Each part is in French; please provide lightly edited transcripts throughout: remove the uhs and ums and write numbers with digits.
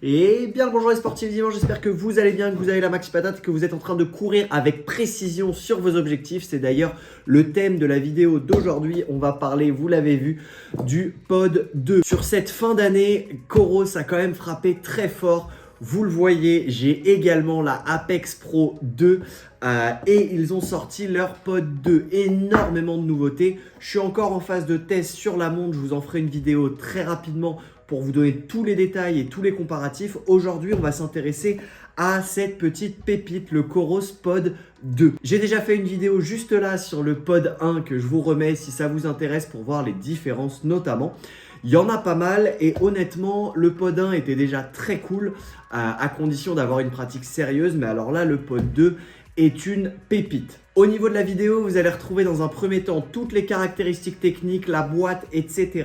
Et bien le bonjour les sportifs dimanche, j'espère que vous allez bien, que vous avez la maxi patate, que vous êtes en train de courir avec précision sur vos objectifs. C'est d'ailleurs le thème de la vidéo d'aujourd'hui. On va parler, vous l'avez vu, du Pod 2. Sur cette fin d'année, Coros a quand même frappé très fort. Vous le voyez, j'ai également la Apex Pro 2 et ils ont sorti leur Pod 2. Énormément de nouveautés. Je suis encore en phase de test sur la montre, je vous en ferai une vidéo très rapidement pour vous donner tous les détails et tous les comparatifs. Aujourd'hui, on va s'intéresser à cette petite pépite, le Coros Pod 2. J'ai déjà fait une vidéo juste là sur le Pod 1 que je vous remets si ça vous intéresse pour voir les différences notamment. Il y en a pas mal et honnêtement, le Pod 1 était déjà très cool à condition d'avoir une pratique sérieuse. Mais alors là, le Pod 2 est une pépite. Au niveau de la vidéo, vous allez retrouver dans un premier temps toutes les caractéristiques techniques, la boîte, etc.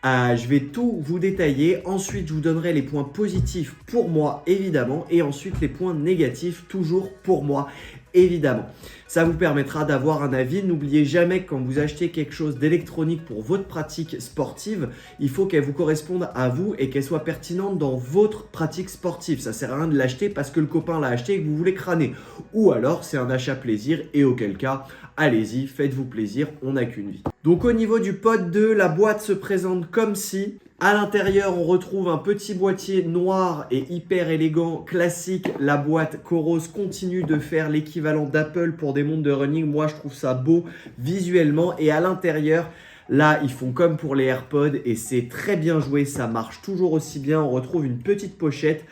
Je vais tout vous détailler. Ensuite, je vous donnerai les points positifs pour moi, évidemment. Et ensuite, les points négatifs, toujours pour moi, évidemment. Ça vous permettra d'avoir un avis. N'oubliez jamais que quand vous achetez quelque chose d'électronique pour votre pratique sportive, il faut qu'elle vous corresponde à vous et qu'elle soit pertinente dans votre pratique sportive. Ça sert à rien de l'acheter parce que le copain l'a acheté et que vous voulez crâner. Ou alors, c'est un achat plaisir et auquel cas, allez-y, faites-vous plaisir, on n'a qu'une vie. Donc au niveau du Pod 2, la boîte se présente comme ci. À l'intérieur, on retrouve un petit boîtier noir et hyper élégant, classique. La boîte Coros continue de faire l'équivalent d'Apple pour des montres de running. Moi, je trouve ça beau visuellement. Et à l'intérieur, là, ils font comme pour les AirPods et c'est très bien joué. Ça marche toujours aussi bien. On retrouve une petite pochette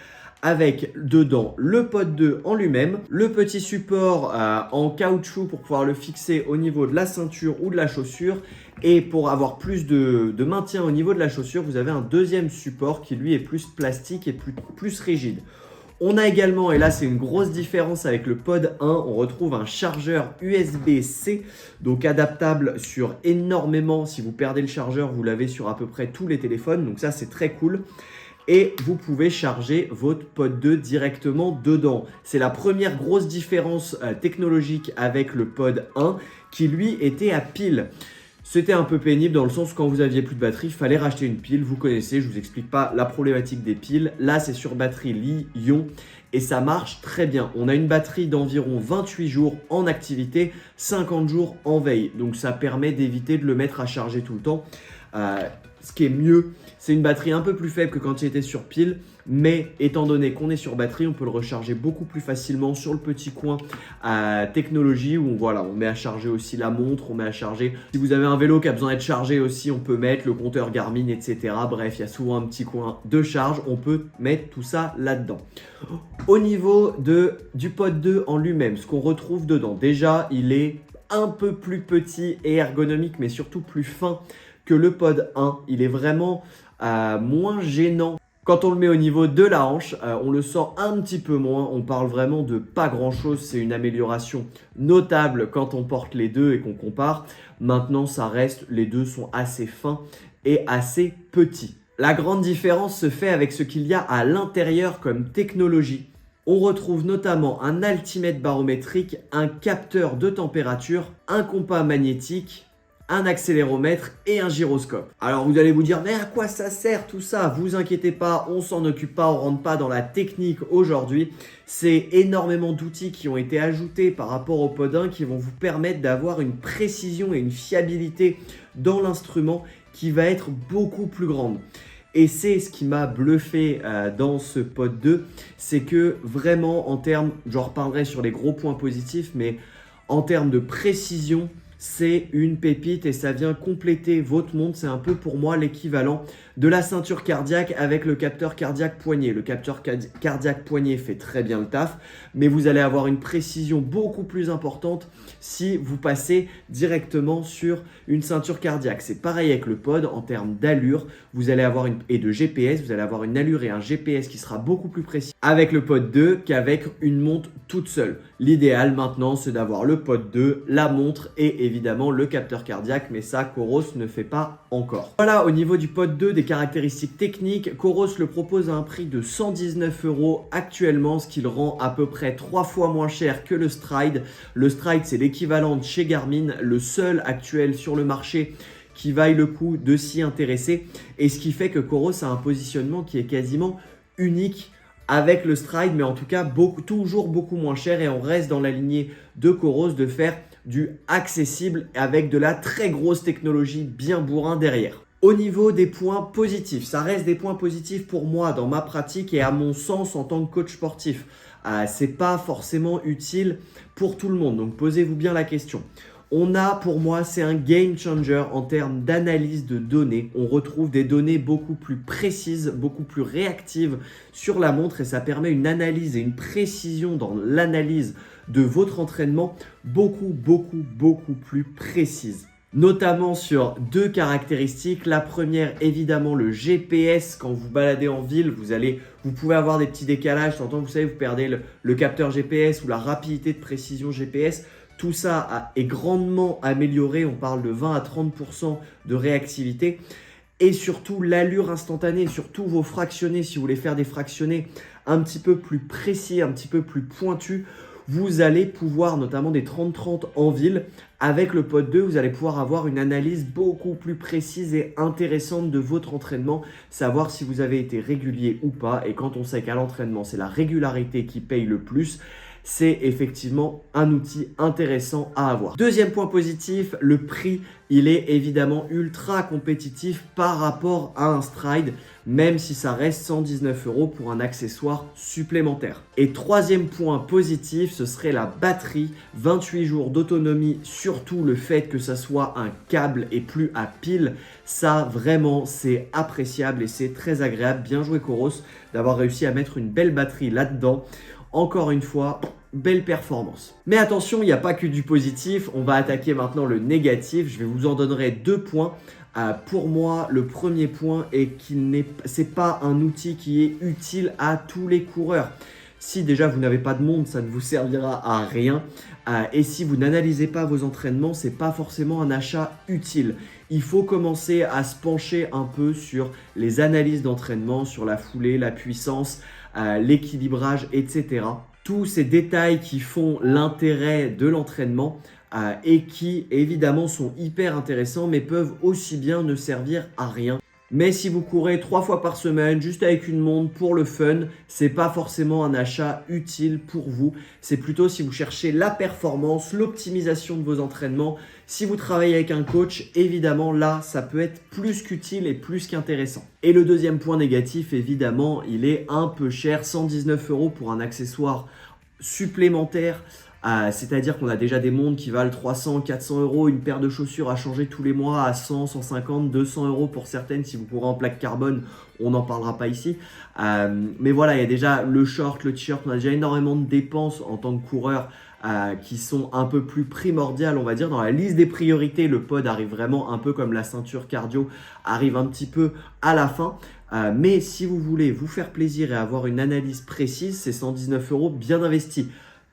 avec dedans le Pod 2 en lui-même, le petit support en caoutchouc pour pouvoir le fixer au niveau de la ceinture ou de la chaussure. Et pour avoir plus de maintien au niveau de la chaussure, vous avez un deuxième support qui lui est plus plastique et plus rigide. On a également, et là c'est une grosse différence avec le Pod 1, on retrouve un chargeur USB-C, donc adaptable sur énormément. Si vous perdez le chargeur, vous l'avez sur à peu près tous les téléphones, donc ça c'est très cool. Et vous pouvez charger votre Pod 2 directement dedans. C'est la première grosse différence technologique avec le Pod 1 qui lui était à pile. C'était un peu pénible dans le sens où quand vous aviez plus de batterie, il fallait racheter une pile. Vous connaissez, je ne vous explique pas la problématique des piles. Là, c'est sur batterie Li-ion et ça marche très bien. On a une batterie d'environ 28 jours en activité, 50 jours en veille. Donc ça permet d'éviter de le mettre à charger tout le temps. Ce qui est mieux, c'est une batterie un peu plus faible que quand il était sur pile, mais étant donné qu'on est sur batterie, on peut le recharger beaucoup plus facilement sur le petit coin technologie où voilà, on met à charger aussi la montre, on met à charger. Si vous avez un vélo qui a besoin d'être chargé aussi, on peut mettre le compteur Garmin, etc. Bref, il y a souvent un petit coin de charge, on peut mettre tout ça là-dedans. Au niveau du Pod 2 en lui-même, ce qu'on retrouve dedans, déjà, il est un peu plus petit et ergonomique, mais surtout plus fin que le Pod 1. Il est vraiment moins gênant. Quand on le met au niveau de la hanche, on le sent un petit peu moins. On parle vraiment de pas grand chose. C'est une amélioration notable quand on porte les deux et qu'on compare. Maintenant, ça reste, les deux sont assez fins et assez petits. La grande différence se fait avec ce qu'il y a à l'intérieur comme technologie. On retrouve notamment un altimètre barométrique, un capteur de température, un compas magnétique, un accéléromètre et un gyroscope. Alors vous allez vous dire, mais à quoi ça sert tout ça? Vous inquiétez pas, on s'en occupe pas, on rentre pas dans la technique aujourd'hui. C'est énormément d'outils qui ont été ajoutés par rapport au Pod 1 qui vont vous permettre d'avoir une précision et une fiabilité dans l'instrument qui va être beaucoup plus grande. Et c'est ce qui m'a bluffé dans ce Pod 2, c'est que vraiment en termes, j'en reparlerai sur les gros points positifs, mais en termes de précision, c'est une pépite et ça vient compléter votre montre. C'est un peu pour moi l'équivalent de la ceinture cardiaque avec le capteur cardiaque poignet. Le capteur cardiaque poignet fait très bien le taf, mais vous allez avoir une précision beaucoup plus importante si vous passez directement sur une ceinture cardiaque. C'est pareil avec le Pod en termes d'allure. Vous allez avoir et de GPS, vous allez avoir une allure et un GPS qui sera beaucoup plus précis avec le Pod 2 qu'avec une montre toute seule. L'idéal maintenant, c'est d'avoir le Pod 2, la montre et évidemment le capteur cardiaque, mais ça, Coros ne fait pas encore. Voilà, au niveau du Pod 2, des caractéristiques techniques, Coros le propose à un prix de 119 € actuellement, ce qui le rend à peu près 3 fois moins cher que le Stride. Le Stride, c'est l'équivalent de chez Garmin, le seul actuel sur le marché qui vaille le coup de s'y intéresser, et ce qui fait que Coros a un positionnement qui est quasiment unique avec le Stride, mais en tout cas toujours beaucoup moins cher, et on reste dans la lignée de Coros de faire du accessible avec de la très grosse technologie bien bourrin derrière. Au niveau des points positifs, ça reste des points positifs pour moi dans ma pratique et à mon sens en tant que coach sportif. C'est pas forcément utile pour tout le monde, donc posez-vous bien la question. Pour moi, c'est un game changer en termes d'analyse de données. On retrouve des données beaucoup plus précises, beaucoup plus réactives sur la montre, et ça permet une analyse et une précision dans l'analyse de votre entraînement beaucoup plus précise. Notamment sur deux caractéristiques. La première, évidemment, le GPS. Quand vous baladez en ville, vous pouvez avoir des petits décalages. Tant que vous savez, vous perdez le capteur GPS ou la rapidité de précision GPS. Tout ça est grandement amélioré. On parle de 20 à 30% de réactivité. Et surtout, l'allure instantanée, surtout vos fractionnés. Si vous voulez faire des fractionnés un petit peu plus précis, un petit peu plus pointus, vous allez pouvoir, notamment des 30-30 en ville, avec le Pod 2, vous allez pouvoir avoir une analyse beaucoup plus précise et intéressante de votre entraînement, savoir si vous avez été régulier ou pas. Et quand on sait qu'à l'entraînement, c'est la régularité qui paye le plus, c'est effectivement un outil intéressant à avoir. Deuxième point positif, le prix, il est évidemment ultra compétitif par rapport à un Stride, même si ça reste 119 € pour un accessoire supplémentaire. Et troisième point positif, ce serait la batterie, 28 jours d'autonomie, surtout le fait que ça soit un câble et plus à pile. Ça vraiment, c'est appréciable et c'est très agréable. Bien joué Coros d'avoir réussi à mettre une belle batterie là-dedans. Encore une fois, belle performance. Mais attention, il n'y a pas que du positif. On va attaquer maintenant le négatif. Je vous en donnerai 2 points. Pour moi, le premier point est c'est pas un outil qui est utile à tous les coureurs. Si déjà vous n'avez pas de montre, ça ne vous servira à rien. Et si vous n'analysez pas vos entraînements, c'est pas forcément un achat utile. Il faut commencer à se pencher un peu sur les analyses d'entraînement, sur la foulée, la puissance, l'équilibrage, etc. Tous ces détails qui font l'intérêt de l'entraînement et qui évidemment sont hyper intéressants mais peuvent aussi bien ne servir à rien. Mais si vous courez 3 fois par semaine juste avec une montre pour le fun, c'est pas forcément un achat utile pour vous. C'est plutôt si vous cherchez la performance, l'optimisation de vos entraînements. Si vous travaillez avec un coach, évidemment là, ça peut être plus qu'utile et plus qu'intéressant. Et le deuxième point négatif, évidemment, il est un peu cher, 119 € pour un accessoire supplémentaire. C'est-à-dire qu'on a déjà des montres qui valent 300, 400 €, une paire de chaussures à changer tous les mois à 100, 150, 200 € pour certaines. Si vous courez en plaque carbone, on n'en parlera pas ici. Mais voilà, il y a déjà le short, le t-shirt, on a déjà énormément de dépenses en tant que coureur qui sont un peu plus primordiales, on va dire. Dans la liste des priorités, le pod arrive vraiment un peu comme la ceinture cardio, arrive un petit peu à la fin. Mais si vous voulez vous faire plaisir et avoir une analyse précise, c'est 119 € bien investi.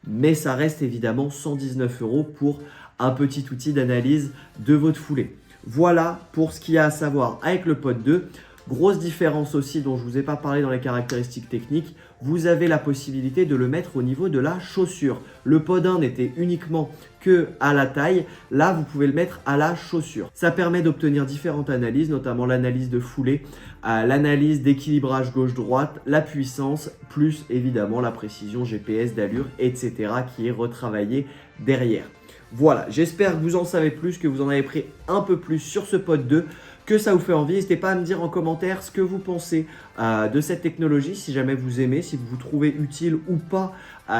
Mais ça reste évidemment 119 € pour un petit outil d'analyse de votre foulée. Voilà pour ce qu'il y a à savoir avec le Pod 2. Grosse différence aussi dont je ne vous ai pas parlé dans les caractéristiques techniques, vous avez la possibilité de le mettre au niveau de la chaussure. Le Pod 1 n'était uniquement que à la taille, là vous pouvez le mettre à la chaussure. Ça permet d'obtenir différentes analyses, notamment l'analyse de foulée, l'analyse d'équilibrage gauche-droite, la puissance, plus évidemment la précision GPS d'allure, etc. qui est retravaillée derrière. Voilà, j'espère que vous en savez plus, que vous en avez pris un peu plus sur ce Pod 2, que ça vous fait envie. N'hésitez pas à me dire en commentaire ce que vous pensez de cette technologie, si jamais vous aimez, si vous trouvez utile ou pas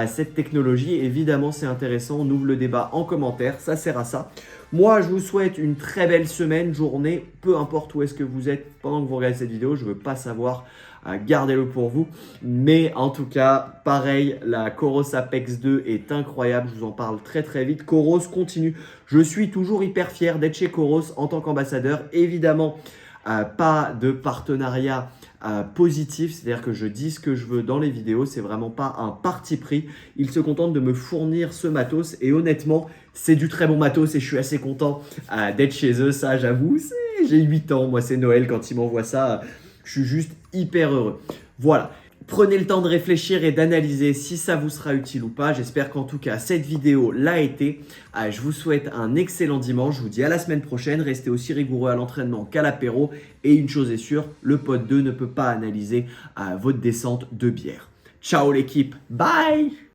cette technologie. Évidemment, c'est intéressant, on ouvre le débat en commentaire, ça sert à ça. Moi, je vous souhaite une très belle semaine, journée, peu importe où est-ce que vous êtes pendant que vous regardez cette vidéo, je ne veux pas savoir, gardez-le pour vous. Mais en tout cas, pareil, la Coros Apex 2 est incroyable, je vous en parle très vite. Coros continue, je suis toujours hyper fier d'être chez Coros en tant qu'ambassadeur. Évidemment, pas de partenariat positif, c'est-à-dire que je dis ce que je veux dans les vidéos, c'est vraiment pas un parti pris. Ils se contentent de me fournir ce matos et honnêtement, c'est du très bon matos et je suis assez content d'être chez eux, ça j'avoue. J'ai 8 ans, moi c'est Noël quand ils m'envoient ça, je suis juste hyper heureux. Voilà. Prenez le temps de réfléchir et d'analyser si ça vous sera utile ou pas. J'espère qu'en tout cas, cette vidéo l'a été. Je vous souhaite un excellent dimanche. Je vous dis à la semaine prochaine. Restez aussi rigoureux à l'entraînement qu'à l'apéro. Et une chose est sûre, le pote 2 ne peut pas analyser votre descente de bière. Ciao l'équipe. Bye!